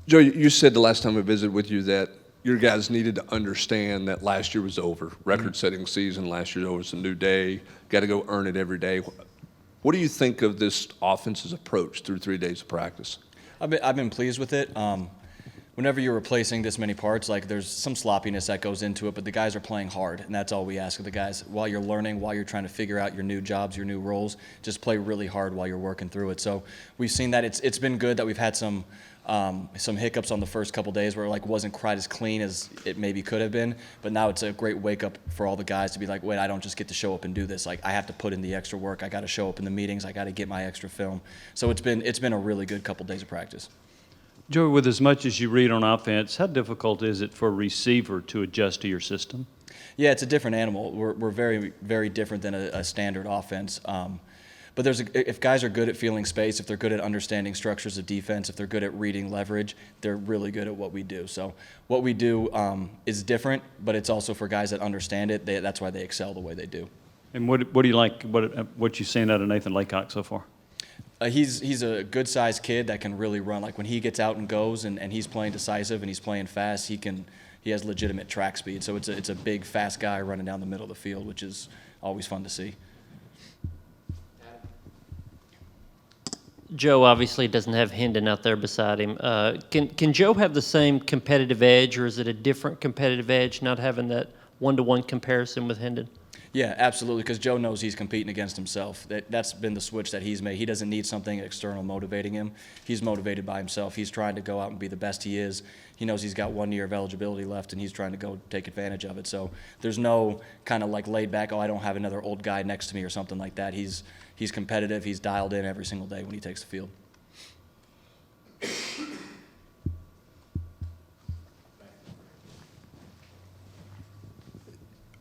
Joe, you said the last time we visited with you that your guys needed to understand that last year was over. Record-setting season, last year over. It's a new day. Got to go earn it every day. What do you think of this offense's approach through 3 days of practice? I've been pleased with it. Whenever you're replacing this many parts, like there's some sloppiness that goes into it, but the guys are playing hard, and that's all we ask of the guys. While you're learning, while you're trying to figure out your new jobs, your new roles, just play really hard while you're working through it. So we've seen that it's been good that we've had some hiccups on the first couple days where it like wasn't quite as clean as it maybe could have been, but now it's a great wake up for all the guys to be like, wait, I don't just get to show up and do this. Like I have to put in the extra work. I got to show up in the meetings. I got to get my extra film. So it's been a really good couple days of practice. Joey, with as much as you read on offense, how difficult is it for a receiver to adjust to your system? Yeah, it's a different animal. We're very, very different than a standard offense. But if guys are good at feeling space, if they're good at understanding structures of defense, if they're good at reading leverage, they're really good at what we do. So what we do is different, but it's also for guys that understand it. That's why they excel the way they do. And what do you like, what you've seen out of Nathan Laycock so far? He's a good-sized kid that can really run. Like when he gets out and goes and he's playing decisive and he's playing fast, he has legitimate track speed. So it's a big, fast guy running down the middle of the field, which is always fun to see. Joe obviously doesn't have Hendon out there beside him. Can Joe have the same competitive edge, or is it a different competitive edge not having that one-to-one comparison with Hendon? Yeah, absolutely, because Joe knows he's competing against himself. That's been the switch that he's made. He doesn't need something external motivating him. He's motivated by himself. He's trying to go out and be the best he is. He knows he's got 1 year of eligibility left, and he's trying to go take advantage of it. So there's no kind of like laid back, oh, I don't have another old guy next to me or something like that. He's competitive. He's dialed in every single day when he takes the field.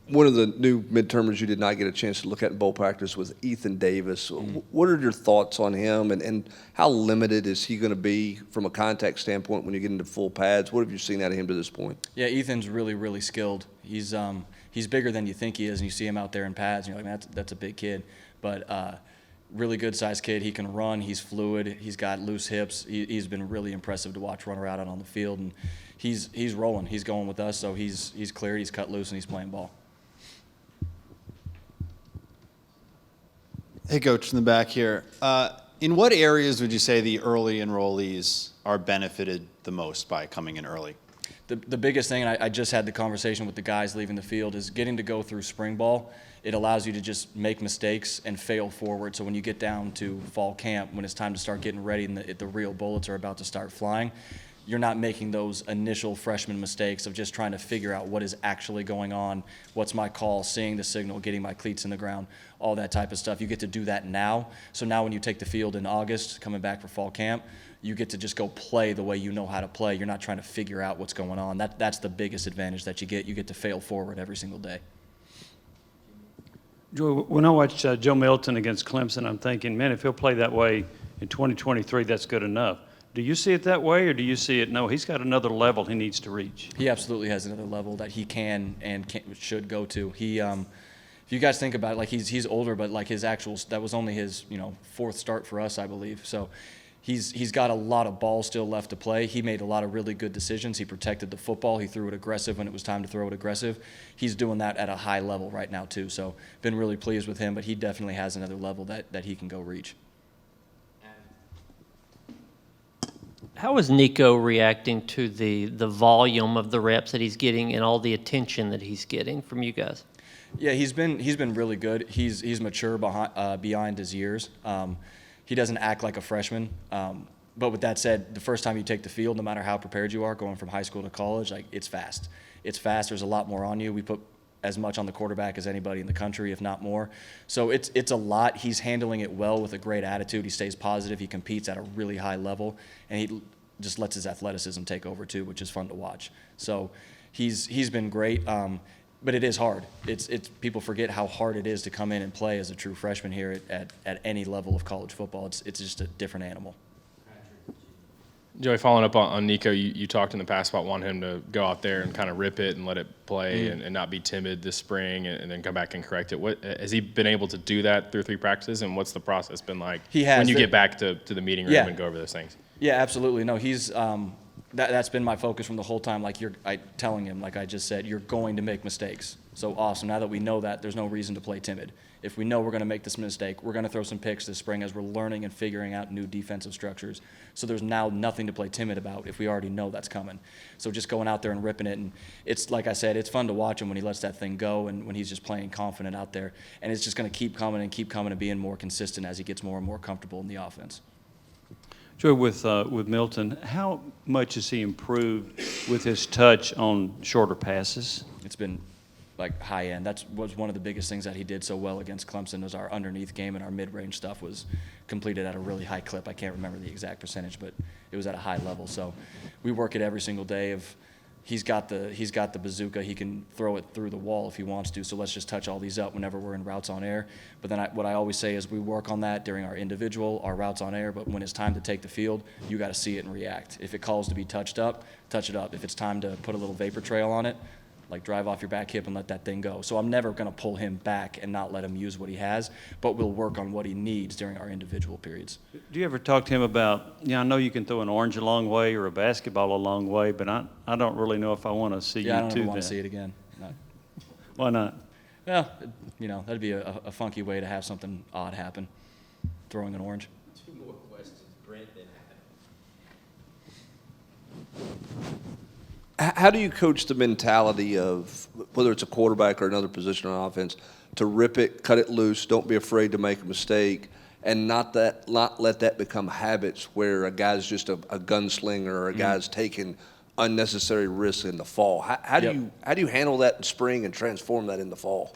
One of the new midtermers you did not get a chance to look at in bowl practice was Ethan Davis. What are your thoughts on him, and how limited is he going to be from a contact standpoint when you get into full pads? What have you seen out of him to this point? Yeah, Ethan's really, really skilled. He's bigger than you think he is, and you see him out there in pads, and you're like, that's a big kid. But really good-sized kid. He can run. He's fluid. He's got loose hips. He's been really impressive to watch run around out on the field, and he's rolling. He's going with us, so he's cleared. He's cut loose, and he's playing ball. Hey, Coach, in the back here. In what areas would you say the early enrollees are benefited the most by coming in early? The biggest thing, and I just had the conversation with the guys leaving the field, is getting to go through spring ball. It allows you to just make mistakes and fail forward. So when you get down to fall camp, when it's time to start getting ready and the real bullets are about to start flying, you're not making those initial freshman mistakes of just trying to figure out what is actually going on, what's my call, seeing the signal, getting my cleats in the ground, all that type of stuff. You get to do that now. So now when you take the field in August, coming back for fall camp, you get to just go play the way you know how to play. You're not trying to figure out what's going on. That's the biggest advantage that you get. You get to fail forward every single day. Joey, when I watch Joe Milton against Clemson, I'm thinking, man, if he'll play that way in 2023, that's good enough. Do you see it that way, or do you see it, no, he's got another level he needs to reach? He absolutely has another level that he can and should go to. He, if you guys think about it, like he's older, but like his actual, that was only his, fourth start for us, I believe. So he's got a lot of ball still left to play. He made a lot of really good decisions. He protected the football. He threw it aggressive when it was time to throw it aggressive. He's doing that at a high level right now too. So been really pleased with him, but he definitely has another level that he can go reach. How is Nico reacting to the volume of the reps that he's getting and all the attention that he's getting from you guys? Yeah, he's been really good. He's mature beyond his years. He doesn't act like a freshman. But with that said, the first time you take the field, no matter how prepared you are, going from high school to college, like it's fast. It's fast. There's a lot more on you. We put as much on the quarterback as anybody in the country, if not more. So it's a lot. He's handling it well with a great attitude. He stays positive. He competes at a really high level, and he just lets his athleticism take over too, which is fun to watch. So he's been great. But it is hard. It's people forget how hard it is to come in and play as a true freshman here at any level of college football. It's just a different animal. Joey, following up on Nico, you talked in the past about wanting him to go out there and kind of rip it and let it play and not be timid this spring and then come back and correct it. What has he been able to do that through 3 practices, and what's the process been like He has when you get back to the meeting room Yeah. and go over those things? Yeah, absolutely. No, he's that's been my focus from the whole time. Like telling him, like I just said, you're going to make mistakes. So awesome. Now that we know that, there's no reason to play timid. If we know we're going to make this mistake, we're going to throw some picks this spring as we're learning and figuring out new defensive structures. So there's now nothing to play timid about if we already know that's coming. So just going out there and ripping it, and it's like I said, it's fun to watch him when he lets that thing go and when he's just playing confident out there. And it's just going to keep coming and being more consistent as he gets more and more comfortable in the offense. Joey, with Milton, how much has he improved with his touch on shorter passes? It's been like high end. That was one of the biggest things that he did so well against Clemson was our underneath game, and our mid-range stuff was completed at a really high clip. I can't remember the exact percentage, but it was at a high level. So we work it every single day. He's got the bazooka. He can throw it through the wall if he wants to. So let's just touch all these up whenever we're in routes on air. But then what I always say is we work on that during our routes on air. But when it's time to take the field, you got to see it and react. If it calls to be touched up, touch it up. If it's time to put a little vapor trail on it, like drive off your back hip and let that thing go. So I'm never going to pull him back and not let him use what he has, but we'll work on what he needs during our individual periods. Do you ever talk to him about, I know you can throw an orange a long way or a basketball a long way, but I don't really know if I want to see you do that. I don't ever want to see it again. No. Why not? Well, that'd be a funky way to have something odd happen, throwing an orange. 2 more questions. Brent, then How do you coach the mentality of, whether it's a quarterback or another position on offense, to rip it, cut it loose, don't be afraid to make a mistake, and not let that become habits where a guy's just a gunslinger or a guy's taking unnecessary risks in the fall? How do you handle that in spring and transform that in the fall?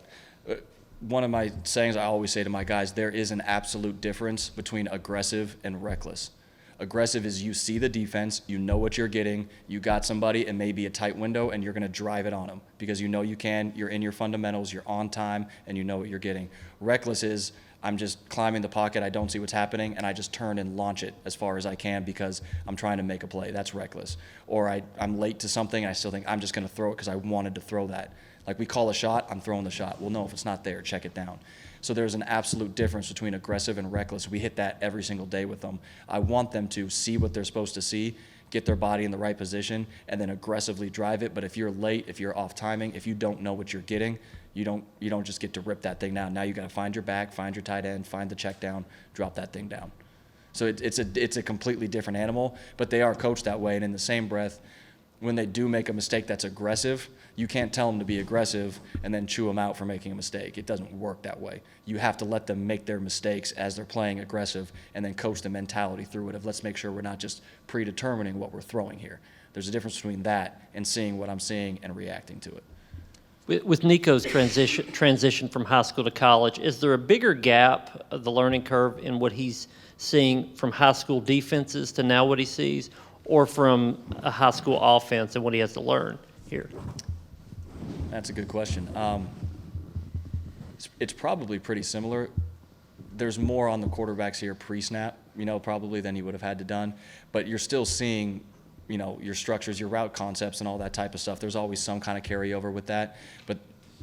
One of my sayings I always say to my guys, there is an absolute difference between aggressive and reckless. Aggressive is you see the defense, you know what you're getting, you got somebody and maybe a tight window, and you're going to drive it on them because you know you can, you're in your fundamentals, you're on time, and you know what you're getting. Reckless is I'm just climbing the pocket, I don't see what's happening, and I just turn and launch it as far as I can because I'm trying to make a play. That's reckless. Or I'm late to something, and I still think I'm just going to throw it because I wanted to throw that. Like we call a shot, I'm throwing the shot. Well, no, if it's not there, check it down. So there's an absolute difference between aggressive and reckless. We hit that every single day with them. I want them to see what they're supposed to see, get their body in the right position, and then aggressively drive it. But if you're late, if you're off timing, if you don't know what you're getting, you don't just get to rip that thing down. Now you got to find your back, find your tight end, find the check down, drop that thing down. So it's a completely different animal, but they are coached that way. And in the same breath, when they do make a mistake that's aggressive, you can't tell them to be aggressive and then chew them out for making a mistake. It doesn't work that way. You have to let them make their mistakes as they're playing aggressive and then coach the mentality through it of let's make sure we're not just predetermining what we're throwing here. There's a difference between that and seeing what I'm seeing and reacting to it. with Nico's transition from high school to college, is there a bigger gap of the learning curve in what he's seeing from high school defenses to now what he sees, or from a high school offense and what he has to learn here? That's a good question. It's probably pretty similar. There's more on the quarterbacks here pre-snap, probably than you would have had to done. But you're still seeing, your structures, your route concepts, and all that type of stuff. There's always some kind of carryover with that. But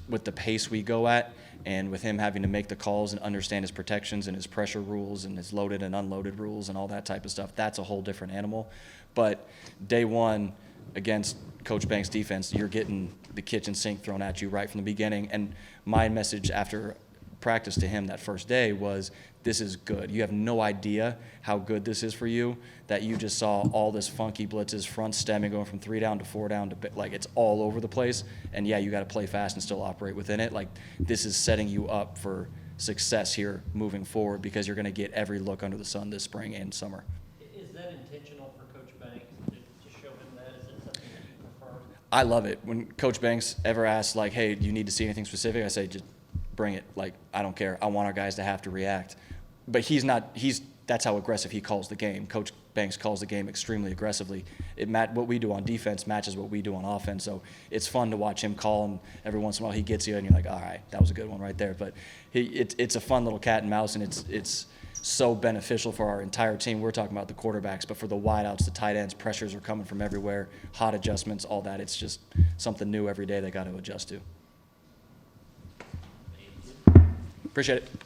with the pace we go at, and with him having to make the calls and understand his protections and his pressure rules and his loaded and unloaded rules and all that type of stuff, that's a whole different animal. But day one against Coach Banks' defense, you're getting the kitchen sink thrown at you right from the beginning. And my message after practice to him that first day was, this is good. You have no idea how good this is for you, that you just saw all this funky blitzes, front stemming, going from 3 down to 4 down to it's all over the place. And yeah, you got to play fast and still operate within it. This is setting you up for success here moving forward because you're going to get every look under the sun this spring and summer. Is that intentional for Coach Banks to show him that? Is it something that you prefer? I love it. When Coach Banks ever asks, hey, do you need to see anything specific? I say, just bring it. I don't care. I want our guys to have to react. But that's how aggressive he calls the game. Coach Banks calls the game extremely aggressively. What we do on defense matches what we do on offense. So it's fun to watch him call, and every once in a while he gets you, and you're like, all right, that was a good one right there. But it's a fun little cat and mouse, and it's so beneficial for our entire team. We're talking about the quarterbacks, but for the wideouts, the tight ends, pressures are coming from everywhere, hot adjustments, all that. It's just something new every day they got to adjust to. Appreciate it.